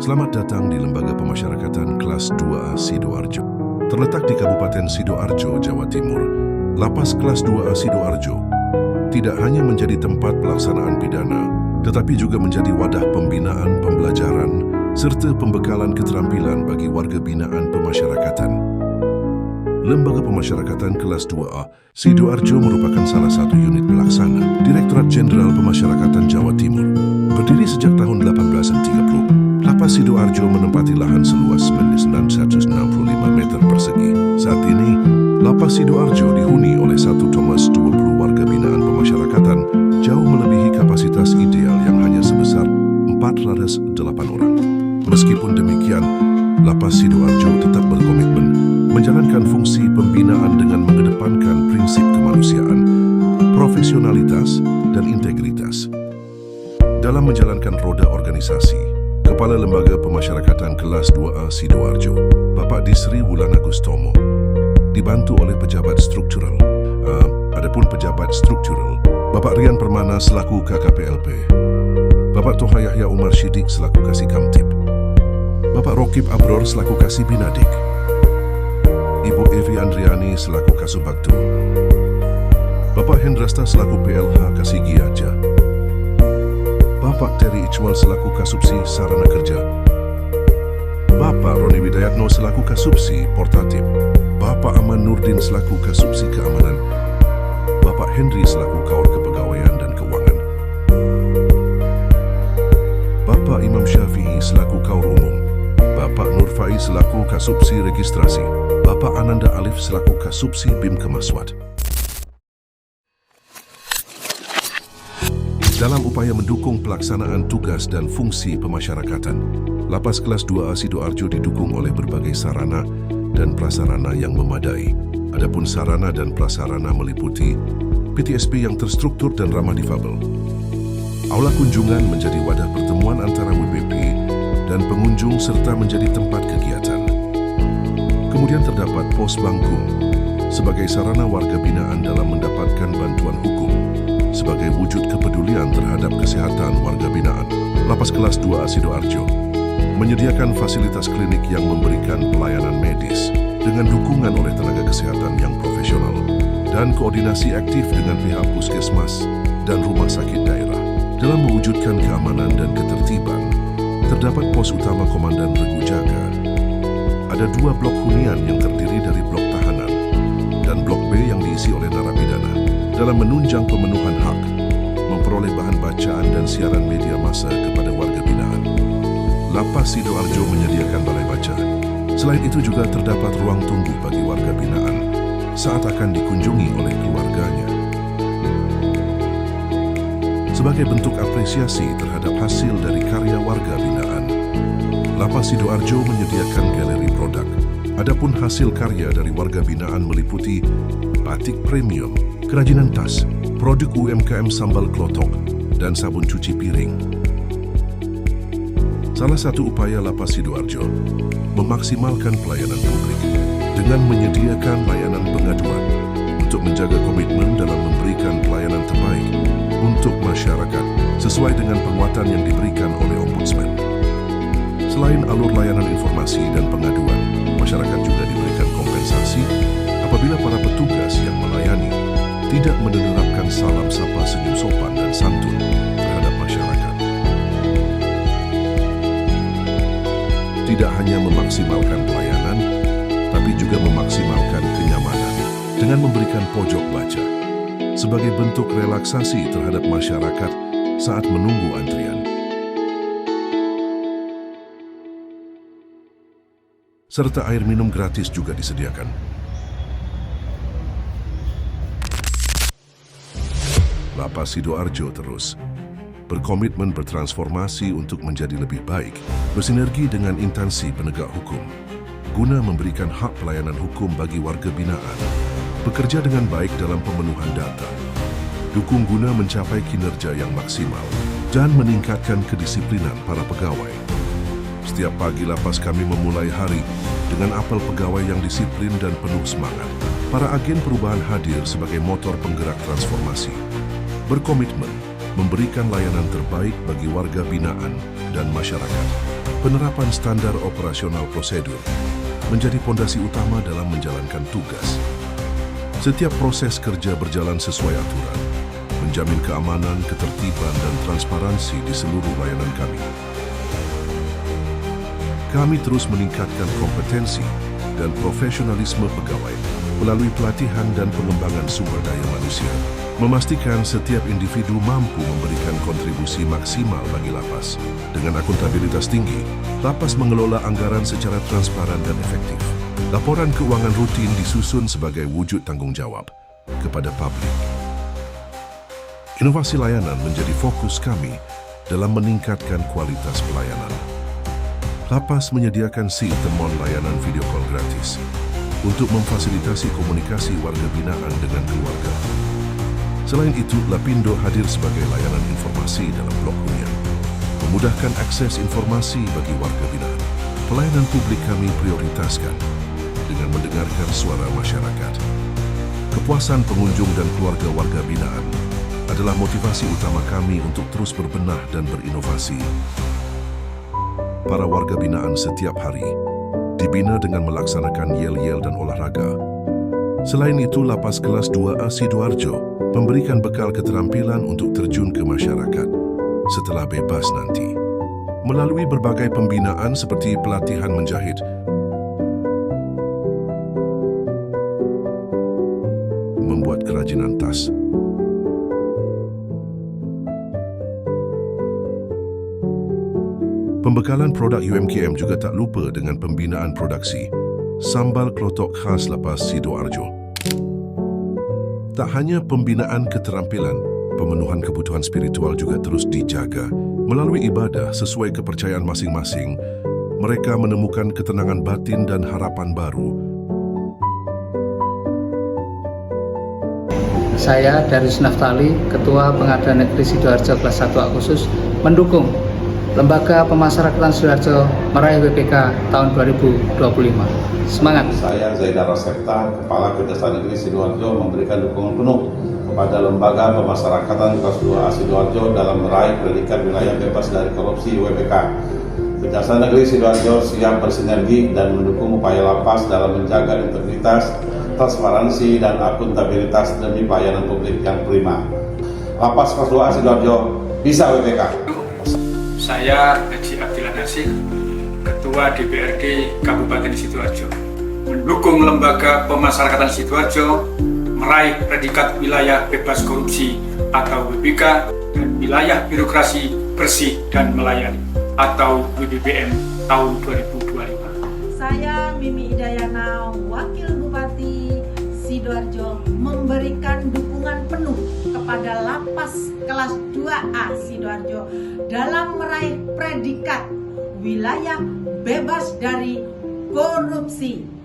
Selamat datang di Lembaga Pemasyarakatan Kelas 2A Sidoarjo. Terletak di Kabupaten Sidoarjo, Jawa Timur, Lapas Kelas 2A Sidoarjo tidak hanya menjadi tempat pelaksanaan pidana, tetapi juga menjadi wadah pembinaan, pembelajaran, serta pembekalan keterampilan bagi warga binaan pemasyarakatan. Lembaga Pemasyarakatan Kelas 2A Sidoarjo merupakan salah satu unit pelaksana Direktorat Jenderal Pemasyarakatan Jawa Timur. Berdiri sejak tahun 1830, Lapas Sidoarjo menempati lahan seluas 965 meter persegi. Saat ini, Lapas Sidoarjo dihuni oleh 1,20 warga binaan pemasyarakatan, jauh melebihi kapasitas ideal yang hanya sebesar 408 orang. Meskipun demikian, Lapas Sidoarjo tetap berkomitmen menjalankan fungsi pembinaan dengan mengedepankan prinsip kemanusiaan, profesionalitas, dan integritas. Dalam menjalankan roda organisasi, Kepala Lembaga Pemasyarakatan Kelas 2A Sidoarjo, Bapak Disri Wulana Gustomo, dibantu oleh pejabat struktural. Adapun pejabat struktural, Bapak Rian Permana selaku KKPLP, Bapak Toha Yahya Umar Syidik selaku Kasih Kamtib, Bapak Rokib Abror selaku Kasih Binadik, Ibu Evi Andriani selaku Kasubagdo, Bapak Hendrasta selaku PLH Kasih Giaja, Bapak Terry Ichwal selaku Kasubsi Sarana Kerja, Bapak Roni Widayatno selaku Kasubsi Portatif, Bapak Aman Nurdin selaku Kasubsi Keamanan, Bapak Henry selaku Kaur Kepegawaian dan Keuangan, Bapak Imam Syafi'i selaku Kaur Umum, Bapak Nurfai selaku Kasubsi Registrasi, Bapak Ananda Alif selaku Kasubsi BIM Kemaswat. Dalam upaya mendukung pelaksanaan tugas dan fungsi pemasyarakatan, Lapas Kelas 2A Sidoarjo didukung oleh berbagai sarana dan prasarana yang memadai. Adapun sarana dan prasarana meliputi PTSP yang terstruktur dan ramah difabel. Aula kunjungan menjadi wadah pertemuan antara WBP dan pengunjung serta menjadi tempat kegiatan. Kemudian terdapat pos bangkum sebagai sarana warga binaan dalam mendapatkan bantuan hukum sebagai wujud kepedulian terhadap kesehatan warga binaan. Lapas Kelas 2A Sidoarjo menyediakan fasilitas klinik yang memberikan pelayanan medis dengan dukungan oleh tenaga kesehatan yang profesional dan koordinasi aktif dengan pihak puskesmas dan rumah sakit daerah. Dalam mewujudkan keamanan dan ketertiban, terdapat pos utama Komandan Regu Jaga. Ada 2 blok hunian yang terdiri dari blok tahanan dan blok B yang diisi oleh narapidana. Dalam menunjang pemenuhan hak, memperoleh bahan bacaan dan siaran media massa kepada warga binaan, Lapas Sidoarjo menyediakan balai baca. Selain itu juga terdapat ruang tunggu bagi warga binaan saat akan dikunjungi oleh keluarganya. Sebagai bentuk apresiasi terhadap hasil dari karya warga binaan, Lapas Sidoarjo menyediakan galeri produk. Adapun hasil karya dari warga binaan meliputi batik premium, kerajinan tas, produk UMKM sambal klotok, dan sabun cuci piring. Salah satu upaya Lapas Sidoarjo memaksimalkan pelayanan publik dengan menyediakan layanan pengaduan untuk menjaga komitmen dalam memberikan pelayanan terbaik untuk masyarakat sesuai dengan penguatan yang diberikan oleh Ombudsman. Selain alur layanan informasi dan pengaduan, masyarakat juga diberikan kompensasi apabila para petugas yang melayani tidak menerapkan salam sapa senyum sopan dan santun terhadap masyarakat. Tidak hanya memaksimalkan pelayanan, tapi juga memaksimalkan kenyamanan dengan memberikan pojok baca sebagai bentuk relaksasi terhadap masyarakat saat menunggu antrian. Serta air minum gratis juga disediakan. Lapas Sidoarjo terus berkomitmen bertransformasi untuk menjadi lebih baik, bersinergi dengan instansi penegak hukum, guna memberikan hak pelayanan hukum bagi warga binaan, bekerja dengan baik dalam pemenuhan data, dukung guna mencapai kinerja yang maksimal, dan meningkatkan kedisiplinan para pegawai. Setiap pagi lapas kami memulai hari dengan apel pegawai yang disiplin dan penuh semangat. Para agen perubahan hadir sebagai motor penggerak transformasi, berkomitmen memberikan layanan terbaik bagi warga binaan dan masyarakat. penerapan standar operasional prosedur menjadi pondasi utama dalam menjalankan tugas. Setiap proses kerja berjalan sesuai aturan, menjamin keamanan, ketertiban, dan transparansi di seluruh layanan kami. Kami terus meningkatkan kompetensi dan profesionalisme pegawai melalui pelatihan dan pengembangan sumber daya manusia, memastikan setiap individu mampu memberikan kontribusi maksimal bagi lapas. Dengan akuntabilitas tinggi, lapas mengelola anggaran secara transparan dan efektif. Laporan keuangan rutin disusun sebagai wujud tanggung jawab kepada publik. Inovasi layanan menjadi fokus kami dalam meningkatkan kualitas pelayanan. Lapas menyediakan Temon layanan video call gratis untuk memfasilitasi komunikasi warga binaan dengan keluarga. Selain itu, Lapindo hadir sebagai layanan informasi dalam blok hunian, memudahkan akses informasi bagi warga binaan. Pelayanan publik kami prioritaskan dengan mendengarkan suara masyarakat. Kepuasan pengunjung dan keluarga warga binaan adalah motivasi utama kami untuk terus berbenah dan berinovasi. Para warga binaan setiap hari dibina dengan melaksanakan yel-yel dan olahraga. Selain itu, Lapas Kelas 2A Sidoarjo memberikan bekal keterampilan untuk terjun ke masyarakat setelah bebas nanti. Melalui berbagai pembinaan seperti pelatihan menjahit, membuat kerajinan tas, pembekalan produk UMKM juga tak lupa dengan pembinaan produksi sambal klotok khas Lapas Sidoarjo. Tak hanya pembinaan keterampilan, pemenuhan kebutuhan spiritual juga terus dijaga. Melalui ibadah sesuai kepercayaan masing-masing, mereka menemukan ketenangan batin dan harapan baru. Saya Darius Naftali, Ketua Pengadilan Negeri Sidoarjo Kelas 1A Khusus, mendukung Lembaga Pemasyarakatan Sidoarjo meraih WPK tahun 2025. Semangat! Saya Zaidar Rasepta, Kepala Kejaksaan Negeri Sidoarjo, memberikan dukungan penuh kepada Lembaga Pemasyarakatan Kelas 2A Sidoarjo dalam meraih predikat wilayah bebas dari korupsi WPK. Kejaksaan Negeri Sidoarjo siap bersinergi dan mendukung upaya lapas dalam menjaga integritas, transparansi, dan akuntabilitas demi pelayanan publik yang prima. Lapas Kelas 2A Sidoarjo bisa WPK. Saya Haji Abdillah Nasir, Ketua DPRD Kabupaten Sidoarjo, mendukung Lembaga Pemasyarakatan Sidoarjo meraih predikat wilayah bebas korupsi atau WBK dan wilayah birokrasi bersih dan melayani atau WBBM tahun 2025. Saya Mimi Idayana, Wakil Bupati Sidoarjo, memberikan dukungan penuh kepada Lapas Kelas 2A Sidoarjo dalam meraih predikat wilayah bebas dari korupsi.